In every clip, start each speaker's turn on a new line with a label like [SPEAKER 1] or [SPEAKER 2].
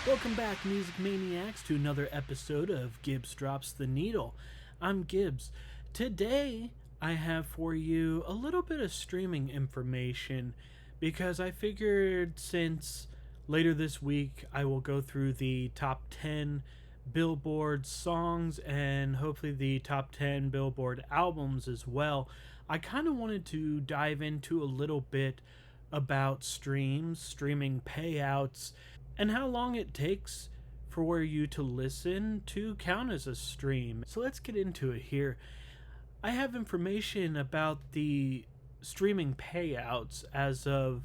[SPEAKER 1] Welcome back, Music Maniacs, to another episode of Gibbs Drops the Needle. I'm Gibbs. Today, I have for you a little bit of streaming information because I figured since later this week I will go through the top 10 Billboard songs and hopefully the top 10 Billboard albums as well. I kind of wanted to dive into a little bit about streaming payouts, and how long it takes for you to listen to count as a stream. So let's get into it here. I have information about the streaming payouts as of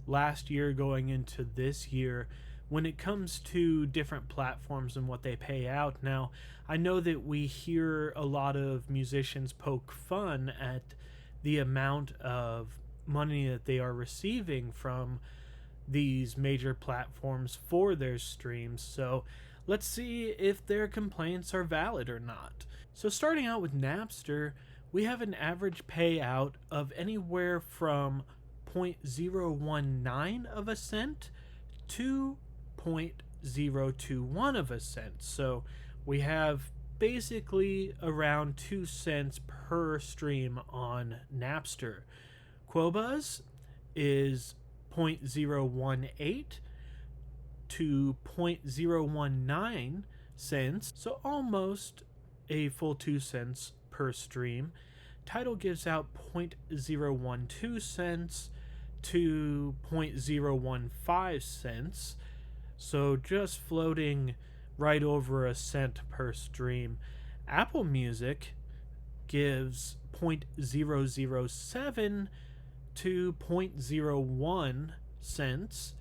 [SPEAKER 1] last year going into this year when it comes to different platforms and what they pay out. Now, I know that we hear a lot of musicians poke fun at the amount of money that they are receiving from these major platforms for their streams, so let's see if their complaints are valid or not. So starting out with Napster, we have an average payout of anywhere from 0.019 of a cent to 0.021 of a cent. So we have basically around 2 cents per stream on Napster. Qobuz is 0.018 to 0.019 cents, so almost a full 2 cents per stream. Tidal gives out 0.012 cents to 0.015 cents, so just floating right over a cent per stream. Apple Music gives 0.007 to 0.01 cents,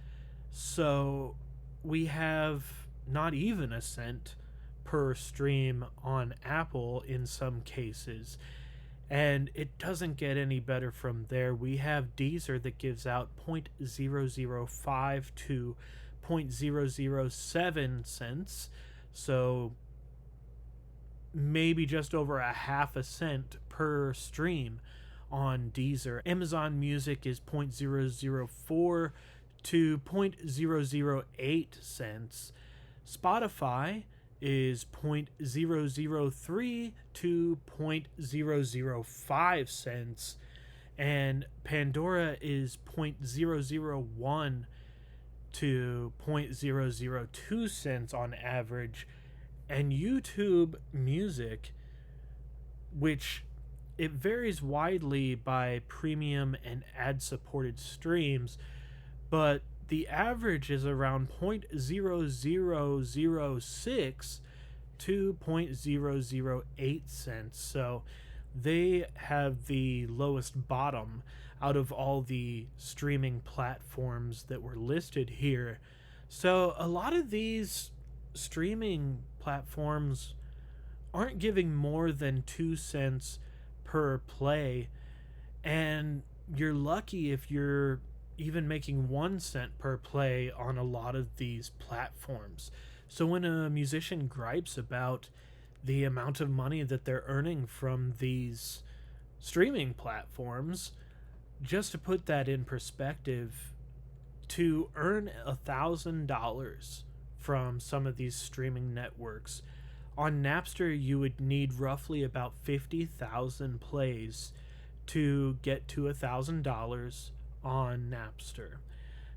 [SPEAKER 1] so we have not even a cent per stream on Apple in some cases, and it doesn't get any better from there. We have Deezer that gives out 0.005 to 0.007 cents, so maybe just over a half a cent per stream on Deezer. Amazon Music is 0.004 to 0.008 cents. Spotify is 0.003 to 0.005 cents. And Pandora is 0.001 to 0.002 cents on average. And YouTube Music, which it varies widely by premium and ad-supported streams, but the average is around 0.0006 to 0.008 cents. So they have the lowest bottom out of all the streaming platforms that were listed here. So a lot of these streaming platforms aren't giving more than 2 cents per play, and you're lucky if you're even making 1 cent per play on a lot of these platforms. So when a musician gripes about the amount of money that they're earning from these streaming platforms, just to put that in perspective, to earn $1,000 from some of these streaming networks, on Napster, you would need roughly about 50,000 plays to get to $1,000 on Napster.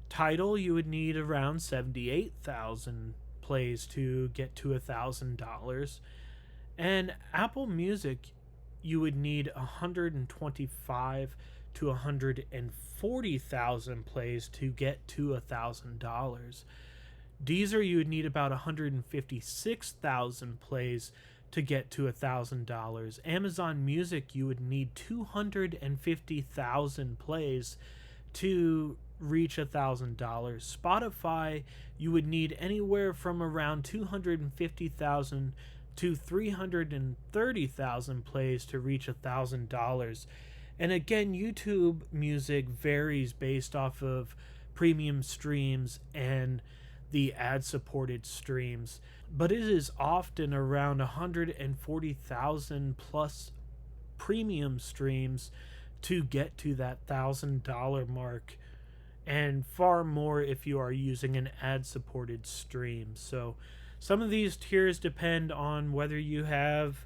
[SPEAKER 1] Tidal, you would need around 78,000 plays to get to $1,000. And Apple Music, you would need 125 to 140,000 plays to get to $1,000. Deezer, you would need about 156,000 plays to get to $1,000. Amazon Music, you would need 250,000 plays to reach $1,000. Spotify, you would need anywhere from around 250,000 to 330,000 plays to reach $1,000. And again, YouTube Music varies based off of premium streams and the ad-supported streams, but it is often around 140,000 plus premium streams to get to that $1,000 mark and far more if you are using an ad supported stream. So some of these tiers depend on whether you have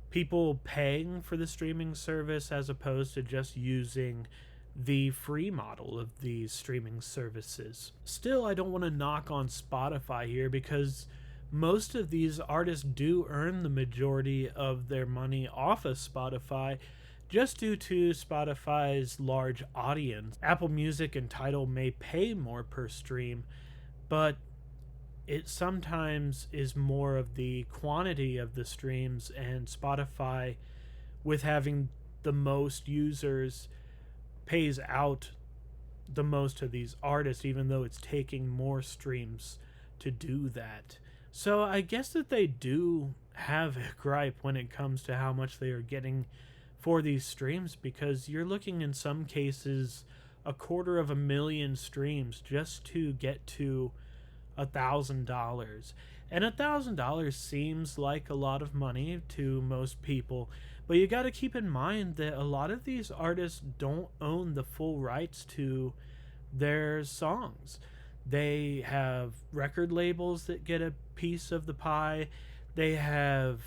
[SPEAKER 1] people paying for the streaming service as opposed to just using the free model of these streaming services. Still, I don't want to knock on Spotify here because most of these artists do earn the majority of their money off of Spotify just due to Spotify's large audience. Apple Music and Tidal may pay more per stream, but it sometimes is more of the quantity of the streams, and Spotify, with having the most users, pays out the most of these artists, even though it's taking more streams to do that. So I guess that they do have a gripe when it comes to how much they are getting for these streams, because you're looking in some cases 250,000 streams just to get to $1,000. And $1,000 seems like a lot of money to most people, but you got to keep in mind that a lot of these artists don't own the full rights to their songs. They have record labels that get a piece of the pie. They have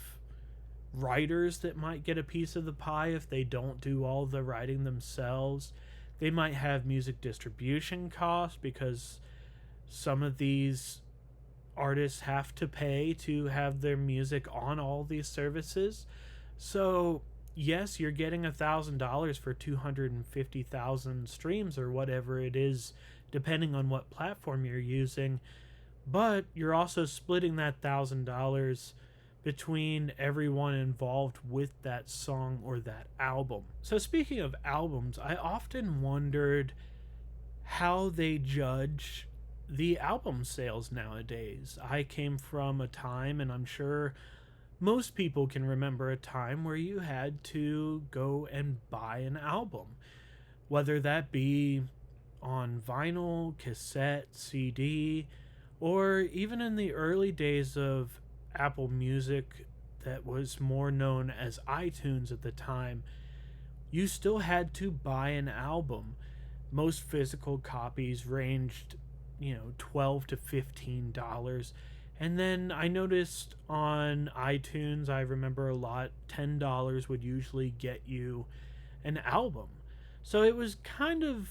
[SPEAKER 1] writers that might get a piece of the pie if they don't do all the writing themselves. They might have music distribution costs because some of these artists have to pay to have their music on all these services. So yes, you're getting $1,000 for 250,000 streams or whatever it is, depending on what platform you're using, but you're also splitting that $1,000 between everyone involved with that song or that album. So speaking of albums, I often wondered how they judge the album sales nowadays. I came from a time, and I'm sure most people can remember a time where you had to go and buy an album, whether that be on vinyl, cassette, CD, or even in the early days of Apple Music, that was more known as iTunes at the time, you still had to buy an album. Most physical copies ranged, $12 to $15. And then I noticed on iTunes, I remember a lot, $10 would usually get you an album. So it was kind of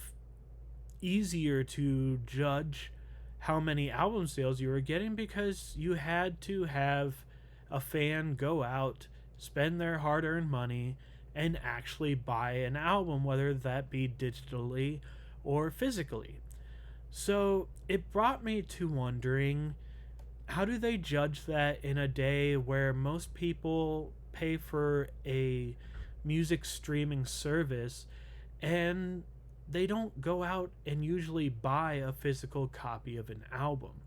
[SPEAKER 1] easier to judge how many album sales you were getting because you had to have a fan go out, spend their hard-earned money, and actually buy an album, whether that be digitally or physically. So it brought me to wondering, how do they judge that in a day where most people pay for a music streaming service and they don't go out and usually buy a physical copy of an album?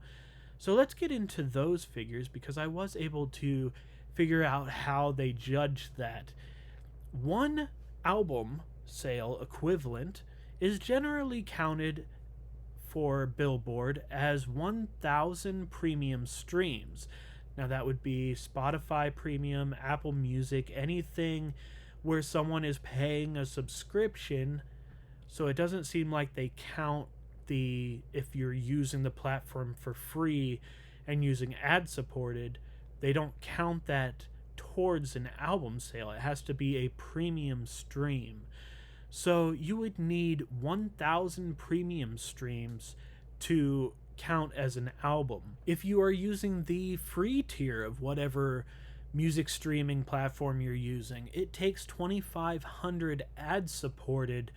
[SPEAKER 1] So let's get into those figures because I was able to figure out how they judge that. One album sale equivalent is generally counted for Billboard as 1,000 premium streams. Now that would be Spotify Premium, Apple Music, anything where someone is paying a subscription. So it doesn't seem like they count if you're using the platform for free and using ad supported, they don't count that towards an album sale. It has to be a premium stream. So you would need 1,000 premium streams to count as an album. If you are using the free tier of whatever music streaming platform you're using, it takes 2,500 ad-supported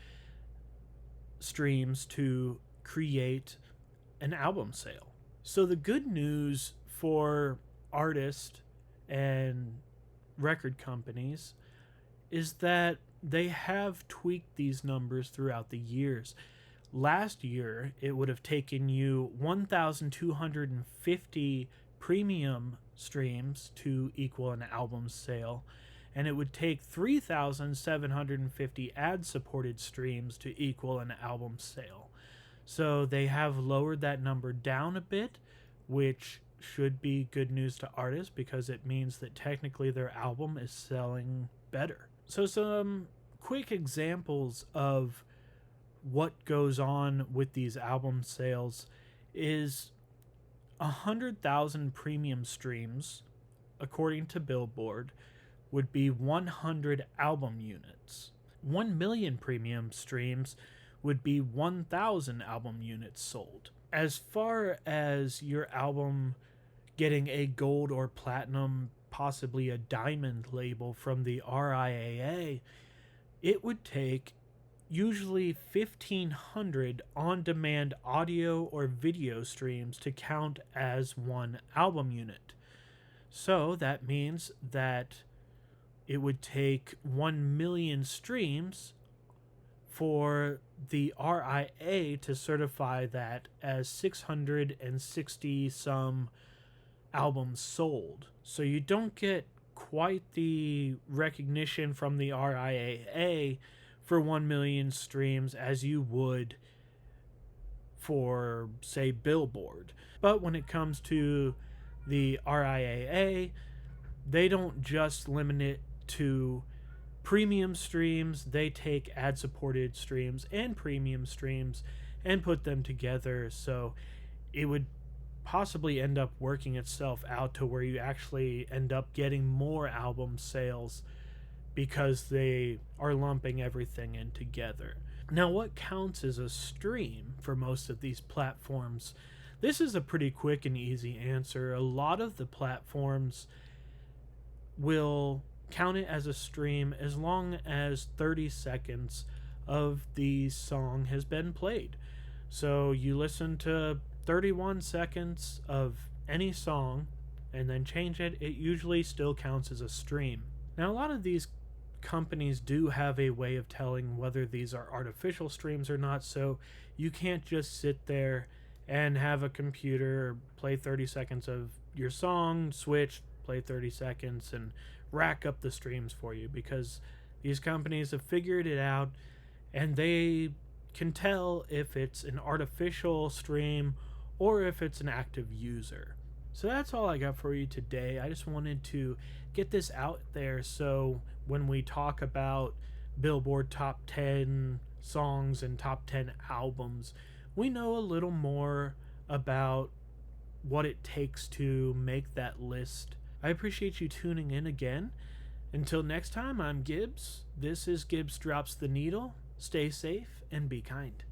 [SPEAKER 1] streams to create an album sale. So the good news for artists and record companies is that they have tweaked these numbers throughout the years. Last year, it would have taken you 1,250 premium streams to equal an album sale, and it would take 3,750 ad-supported streams to equal an album sale. So they have lowered that number down a bit, which should be good news to artists because it means that technically their album is selling better. So some quick examples of what goes on with these album sales is 100,000 premium streams, according to Billboard, would be 100 album units. 1 million premium streams would be 1,000 album units sold. As far as your album getting a gold or platinum, possibly a diamond label from the RIAA, it would take usually 1,500 on-demand audio or video streams to count as one album unit. So that means that it would take 1 million streams for the RIA to certify that as 660 some albums sold. So you don't get quite the recognition from the RIAA for 1 million streams as you would for, say, Billboard. But when it comes to the RIAA, they don't just limit it to premium streams. They take ad-supported streams and premium streams and put them together, so it would possibly end up working itself out to where you actually end up getting more album sales because they are lumping everything in together. Now, what counts as a stream for most of these platforms? This is a pretty quick and easy answer. A lot of the platforms will count it as a stream as long as 30 seconds of the song has been played. So you listen to 31 seconds of any song and then change it, it usually still counts as a stream. Now, a lot of these companies do have a way of telling whether these are artificial streams or not, so you can't just sit there and have a computer play 30 seconds of your song, switch, play 30 seconds, and rack up the streams for you, because these companies have figured it out and they can tell if it's an artificial stream or if it's an active user. So that's all I got for you today. I just wanted to get this out there so when we talk about Billboard top 10 songs and top 10 albums, we know a little more about what it takes to make that list. I appreciate you tuning in again. Until next time, I'm Gibbs. This is Gibbs Drops the Needle. Stay safe and be kind.